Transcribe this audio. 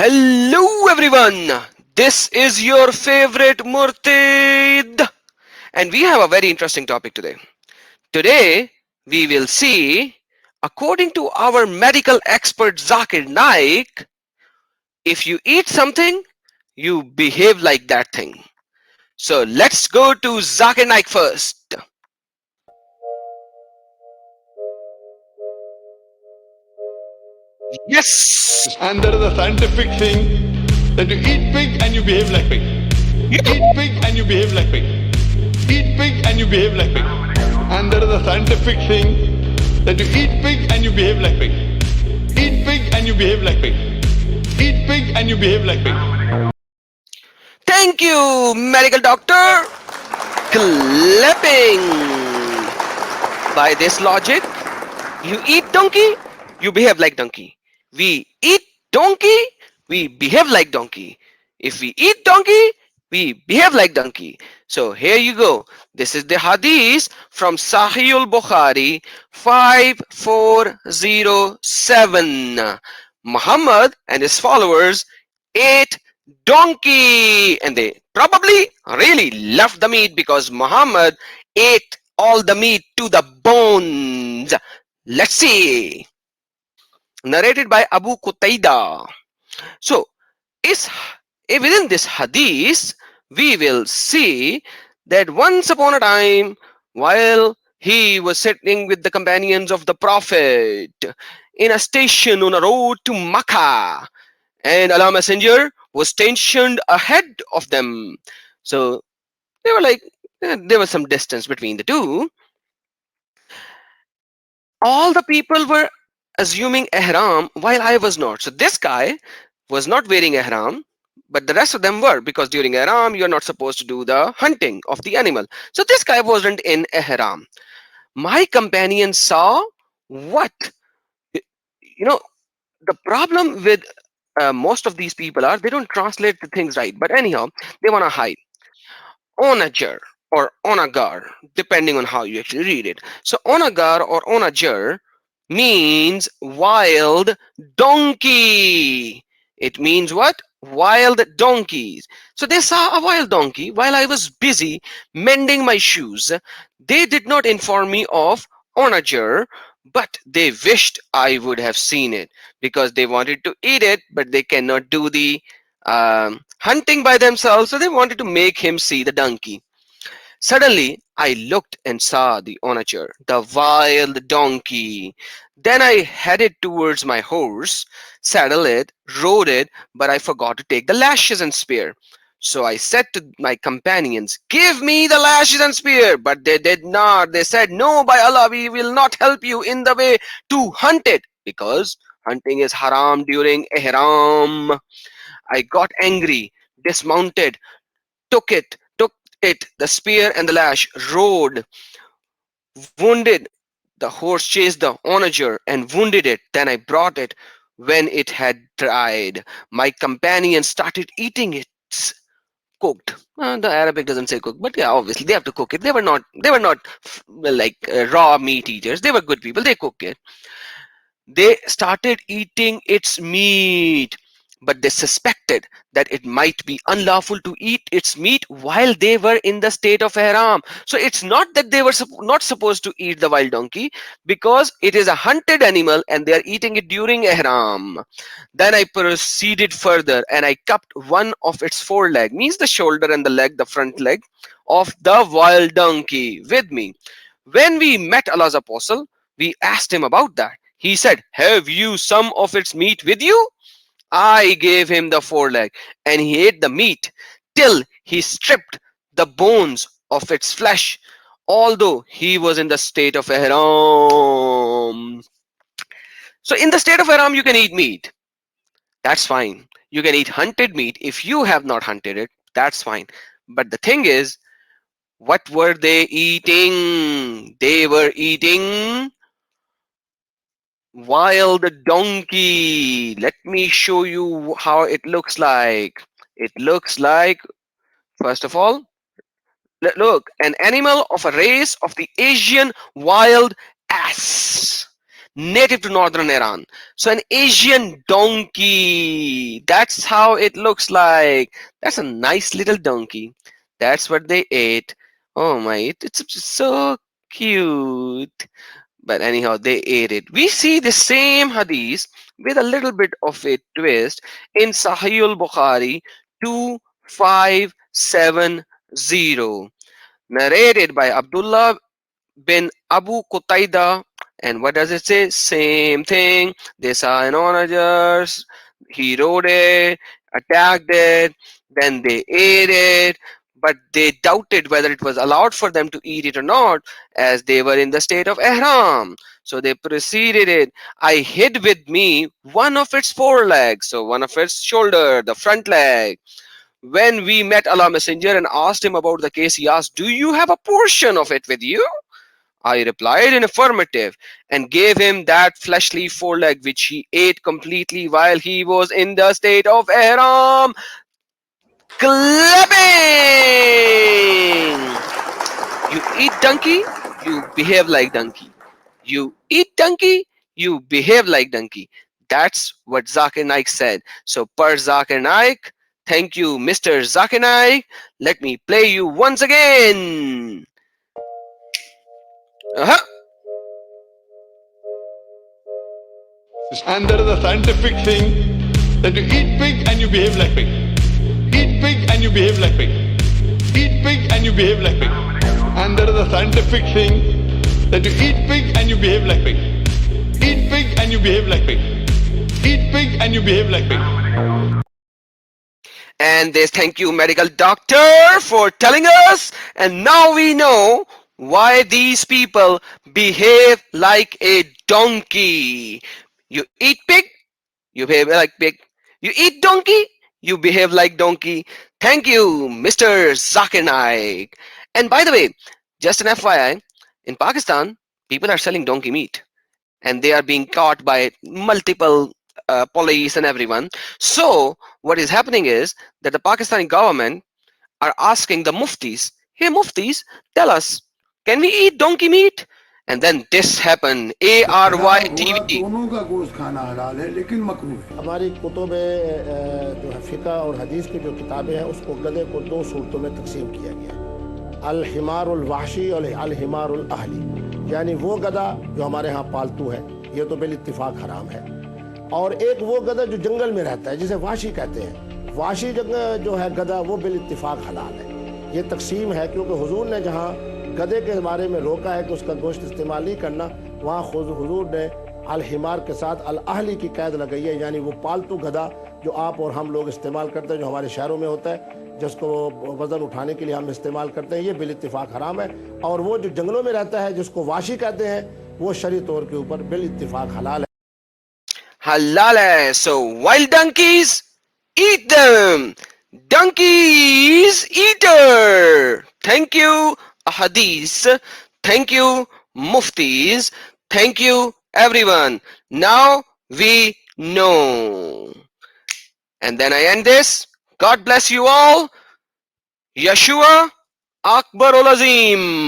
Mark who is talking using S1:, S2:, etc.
S1: Hello everyone, this is your favorite Murtid, and we have a very interesting topic today. Today we will see, according to our medical expert Zakir Naik, if you eat something, you behave like that thing. So let's go to Zakir Naik first. Yes.
S2: And there is a scientific thing that you eat pig and you behave like pig. Eat pig and you behave like pig. Eat pig and you behave like pig. And there is a scientific thing that you eat pig and you behave like pig. Eat pig and you behave like pig. Eat pig and you behave like pig.
S1: Thank you, medical doctor. Clapping. By this logic, you eat donkey, you behave like donkey. We eat donkey, we behave like donkey. If we eat donkey, we behave like donkey. So here you go. This is the hadith from Sahih al-Bukhari 5407. Muhammad and his followers ate donkey, and they probably really loved the meat because Muhammad ate all the meat to the bones. Let's see. Narrated by Abu Qutaida. So, is within this hadith, we will see that once upon a time, while he was sitting with the companions of the Prophet in a station on a road to Makkah, and Allah Messenger was stationed ahead of them. So they were like, there was some distance between the two. All the people were assuming ihram while I was not. So this guy was not wearing ihram, but the rest of them were, because during ihram you're not supposed to do the hunting of the animal. So this guy wasn't in ihram. My companion saw what, you know, the problem with most of these people are they don't translate the things right. But anyhow, they want to hide. Onager or onagar, depending on how you actually read it. So onagar or onager means wild donkey. It means what? Wild donkeys. So they saw a wild donkey while I was busy mending my shoes. They did not inform me of onager, but they wished I would have seen it because they wanted to eat it, but they cannot do the hunting by themselves, so they wanted to make him see the donkey. Suddenly, I looked and saw the onager, the wild donkey. Then I headed towards my horse, saddled it, rode it, but I forgot to take the lashes and spear. So I said to my companions, "Give me the lashes and spear." But they did not. They said, "No, by Allah, we will not help you in the way to hunt it, because hunting is haram during ihram." I got angry, dismounted, took it, the spear and the lash, rode, wounded. The horse chased the onager and wounded it. Then I brought it. When it had dried, my companion started eating it cooked. The Arabic doesn't say cooked, but yeah, obviously they have to cook it. They were not well, like raw meat eaters. They were good people. They cook it. They started eating its meat, but they suspected that it might be unlawful to eat its meat while they were in the state of ihram. So it's not that they were not supposed to eat the wild donkey, because it is a hunted animal and they are eating it during ihram. Then I proceeded further and I cupped one of its foreleg, means the shoulder and the leg, the front leg of the wild donkey with me. When we met Allah's apostle, we asked him about that. He said, "Have you some of its meat with you?" I gave him the foreleg, and he ate the meat till he stripped the bones of its flesh, although he was in the state of ihram. So in the state of ihram, you can eat meat. That's fine. You can eat hunted meat. If you have not hunted it, that's fine. But the thing is, what were they eating? They were eating wild donkey. Let me show you how it looks like. It looks like, first of all, look, an animal of a race of the Asian wild ass. native to northern Iran. So an Asian donkey. That's how it looks like. That's a nice little donkey. That's what they ate. Oh my, it's so cute. But anyhow, they ate it. We see the same hadith with a little bit of a twist in Sahih al-Bukhari 2570, narrated by Abdullah bin Abu Qutaida. And what does it say? Same thing. They saw an onager. He rode it, attacked it, then they ate it. But they doubted whether it was allowed for them to eat it or not, as they were in the state of ihram. So they proceeded it. I hid with me one of its forelegs, so one of its shoulder, the front leg. When we met Allah Messenger and asked him about the case, he asked, "Do you have a portion of it with you?" I replied in affirmative and gave him that fleshly foreleg which he ate completely while he was in the state of ihram. Clapping! You eat donkey, you behave like donkey. You eat donkey, you behave like donkey. That's what Zakir Naik said. So per Zakir Naik, thank you, Mr. Zakir Naik. Let me play you once again. Uh-huh.
S2: And there is a scientific thing that you eat pig and you behave like pig. Eat pig and you behave like pig. Eat pig and you behave like pig. And there is a scientific thing that you eat pig and you behave like pig. Eat pig and you behave like pig. Eat pig and you behave like pig.
S1: And this thank you, medical doctor, for telling us. And now we know why these people behave like a donkey. You eat pig, you behave like pig. You eat donkey, you behave like donkey. Thank you, Mr. Zakir Naik. And by the way, just an FYI, in Pakistan, people are selling donkey meat and they are being caught by multiple police and everyone. So what is happening is that the Pakistani government are asking the muftis, "Hey muftis, tell us, can we eat donkey meat?" And then this happened. ARY
S3: हलाल हुआ
S1: TV.
S3: दोनों का गोश्त खाना हलाल है लेकिन मकरूह है।
S4: हमारी कुतुब जो है फ़िक़्ह और हदीस की जो किताबें हैं उसको गधे को दो सूरतों में तकसीम किया गया है, अल हिमारुल वहशी और अल हिमारुल अहली, यानी वो गधा जो हमारे यहाँ पालतू है, ये तो बिल इत्तिफाक हराम है, और एक वो गधा जो जंगल में रहता है जिसे वाशी कहते हैं, वाशी जगह जो है गधा वो बिल इत्तिफाक हलाल है। ये तकसीम है क्योंकि हुजूर ने जहाँ गधे के बारे में रोका है कि उसका गोश्त इस्तेमाल नहीं करना, वहाँ खुद हुजूर ने अल हिमार के साथ अल अहली की कैद लगाई है, यानी वो पालतू गधा जो आप और हम लोग इस्तेमाल करते हैं, जो हमारे शहरों में होता है, जिसको वज़न उठाने के लिए हम इस्तेमाल करते हैं, ये बिल इत्तिफाक हराम है। और वो जो जंगलों में रहता है जिसको वाशी कहते हैं, वो शरई तौर के ऊपर बिल इत्तिफाक हलाल है।
S1: Halal hai. So wild donkeys, eat them. Donkeys eater. Thank you, Hadith. Thank you, Muftis. Thank you, everyone. Now we know. And then I end this. God bless you all. Yeshua Akbarul Azim.